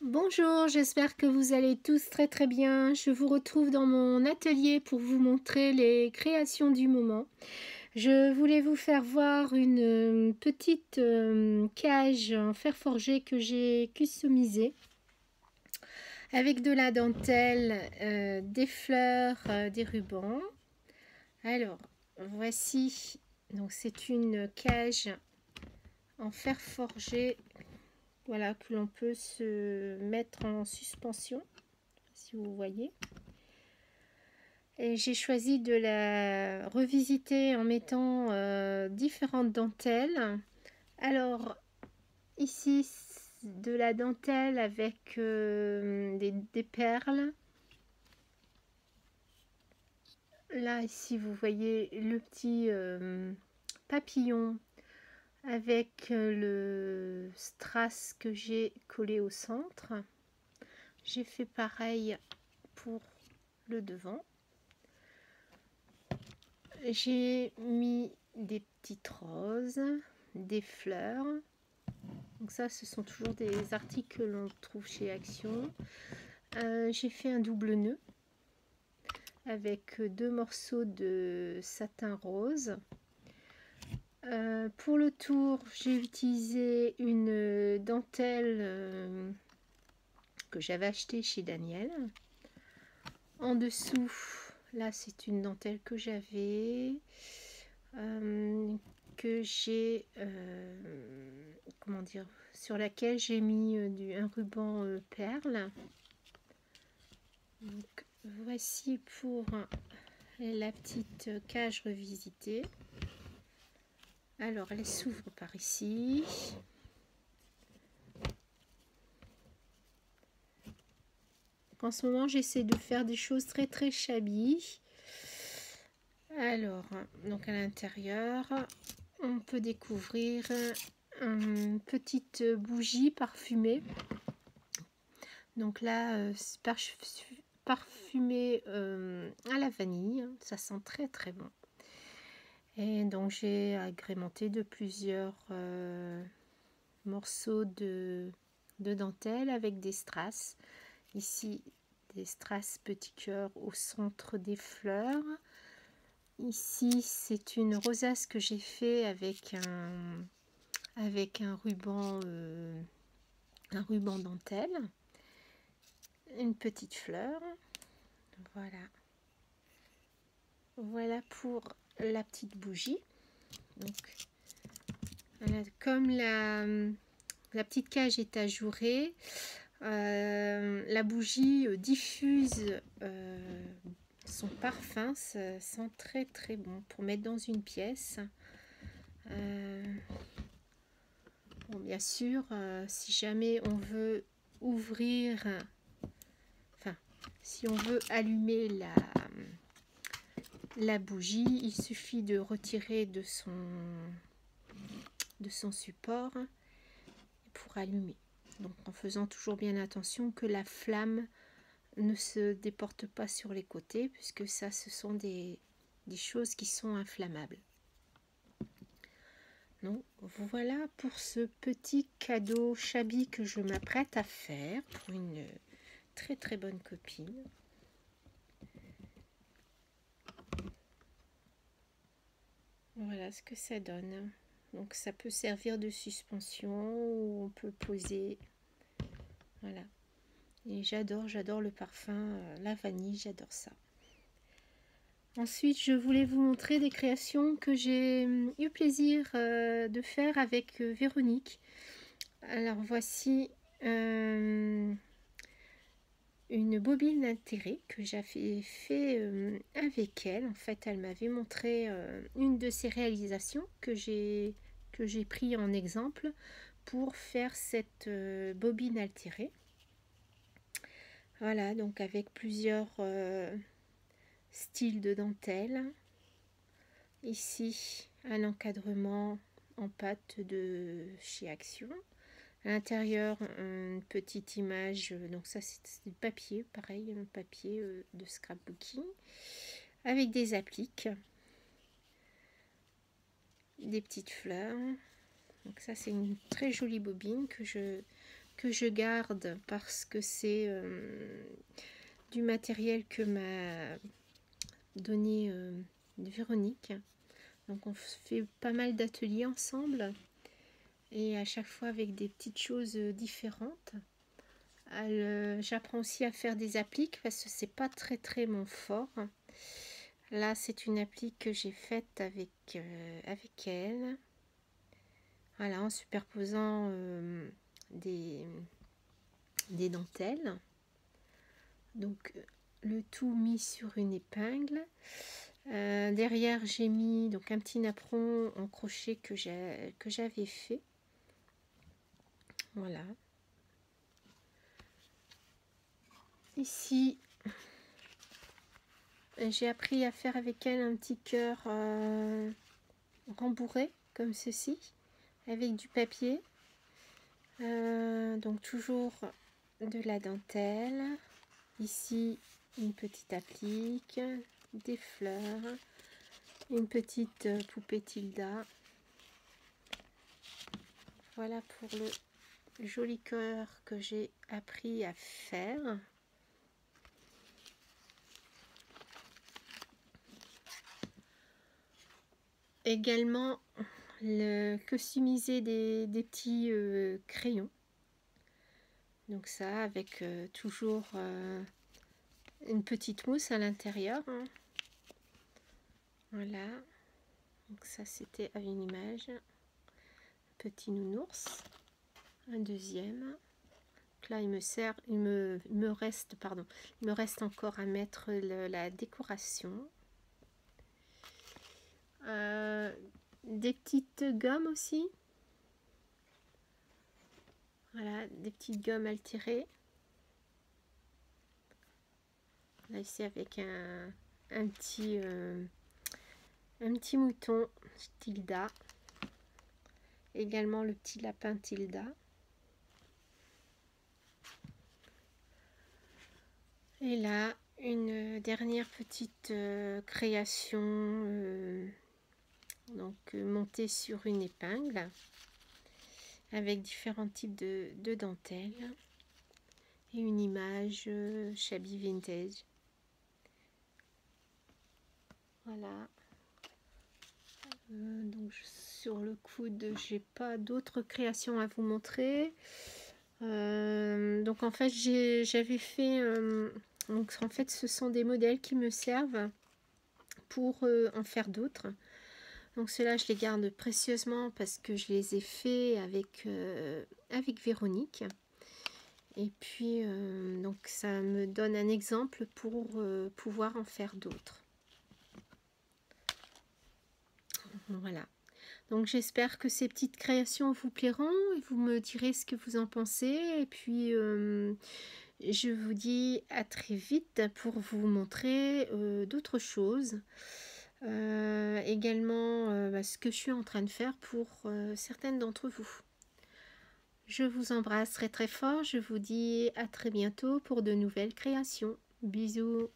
Bonjour, j'espère que vous allez tous très bien. Je vous retrouve dans mon atelier pour vous montrer les créations du moment. Je voulais vous faire voir une petite cage en fer forgé que j'ai customisée avec de la dentelle, des fleurs, des rubans. Alors, voici, donc c'est une cage en fer forgé, voilà, que l'on peut se mettre en suspension, si vous voyez. Et j'ai choisi de la revisiter en mettant différentes dentelles. Alors, ici, de la dentelle avec des perles. Là, ici, vous voyez le petit papillon avec le strass que j'ai collé au centre. J'ai fait pareil pour le devant. J'ai mis des petites roses, des fleurs. Donc ça, ce sont toujours des articles que l'on trouve chez Action. J'ai fait un double nœud avec 2 morceaux de satin rose. Pour le tour, j'ai utilisé une dentelle que j'avais achetée chez Daniel. En dessous, là, c'est une dentelle que j'avais, que j'ai, comment dire, sur laquelle j'ai mis un ruban perle. Donc, voici pour la petite cage revisitée. Alors, elle s'ouvre par ici. En ce moment, j'essaie de faire des choses très shabby. Alors, donc à l'intérieur, on peut découvrir une petite bougie parfumée. Donc là, c'est parfumé à la vanille. Ça sent très bon. Et donc j'ai agrémenté de plusieurs morceaux de dentelle avec des strass. Ici, des strass petits cœurs au centre des fleurs. Ici, c'est une rosace que j'ai fait avec un ruban dentelle. Une petite fleur. Voilà pour la petite bougie. Donc, voilà, comme la petite cage est ajourée, la bougie diffuse son parfum. Ça sent très bon pour mettre dans une pièce. Bon, bien sûr, si jamais on veut ouvrir, enfin, si on veut allumer la bougie, il suffit de retirer de son support pour allumer. Donc en faisant toujours bien attention que la flamme ne se déporte pas sur les côtés, puisque ça, ce sont des choses qui sont inflammables. Donc voilà pour ce petit cadeau shabby que je m'apprête à faire pour une très bonne copine. Voilà ce que ça donne. Donc ça peut servir de suspension ou on peut poser. Voilà. Et j'adore le parfum, la vanille, j'adore ça. Ensuite, je voulais vous montrer des créations que j'ai eu plaisir de faire avec Véronique. Alors voici une bobine altérée que j'avais fait avec elle. En fait, elle m'avait montré une de ses réalisations que j'ai pris en exemple pour faire cette bobine altérée. Voilà, donc avec plusieurs styles de dentelle. Ici, un encadrement en pâte de chez Action. À l'intérieur, une petite image, donc ça c'est du papier, pareil, un papier de scrapbooking, avec des appliques, des petites fleurs. Donc ça c'est une très jolie bobine que que je garde parce que c'est du matériel que m'a donné Véronique. Donc on fait pas mal d'ateliers ensemble et à chaque fois avec des petites choses différentes. J'apprends aussi à faire des appliques parce que c'est pas très mon fort. Là c'est une applique que j'ai faite avec elle. Voilà, en superposant des dentelles. Donc le tout mis sur une épingle. Derrière j'ai mis donc un petit napperon en crochet que j'avais fait. Voilà. Ici j'ai appris à faire avec elle un petit cœur rembourré comme ceci avec du papier. Donc toujours de la dentelle. Ici une petite applique, des fleurs, une petite poupée Tilda. Voilà pour le joli cœur que j'ai appris à faire. Également customiser des petits crayons. Donc ça avec toujours une petite mousse à l'intérieur. Hein. Voilà. Donc ça c'était à une image. Petit nounours. Un deuxième. Donc là il me reste encore à mettre la décoration. Des petites gommes aussi. Voilà, des petites gommes altérées. Là ici avec un petit mouton Tilda. Également le petit lapin Tilda. Et là, une dernière petite création donc montée sur une épingle avec différents types de dentelles et une image shabby vintage. Voilà. Donc sur le coude, j'ai pas d'autres créations à vous montrer. Donc en fait, j'avais fait. Donc en fait, ce sont des modèles qui me servent pour en faire d'autres. Donc ceux-là, je les garde précieusement parce que je les ai faits avec Véronique. Et puis, donc ça me donne un exemple pour pouvoir en faire d'autres. Voilà. Donc j'espère que ces petites créations vous plairont et vous me direz ce que vous en pensez. Et puis, je vous dis à très vite pour vous montrer d'autres choses. Également ce que je suis en train de faire pour certaines d'entre vous. Je vous embrasse très fort, je vous dis à très bientôt pour de nouvelles créations. Bisous.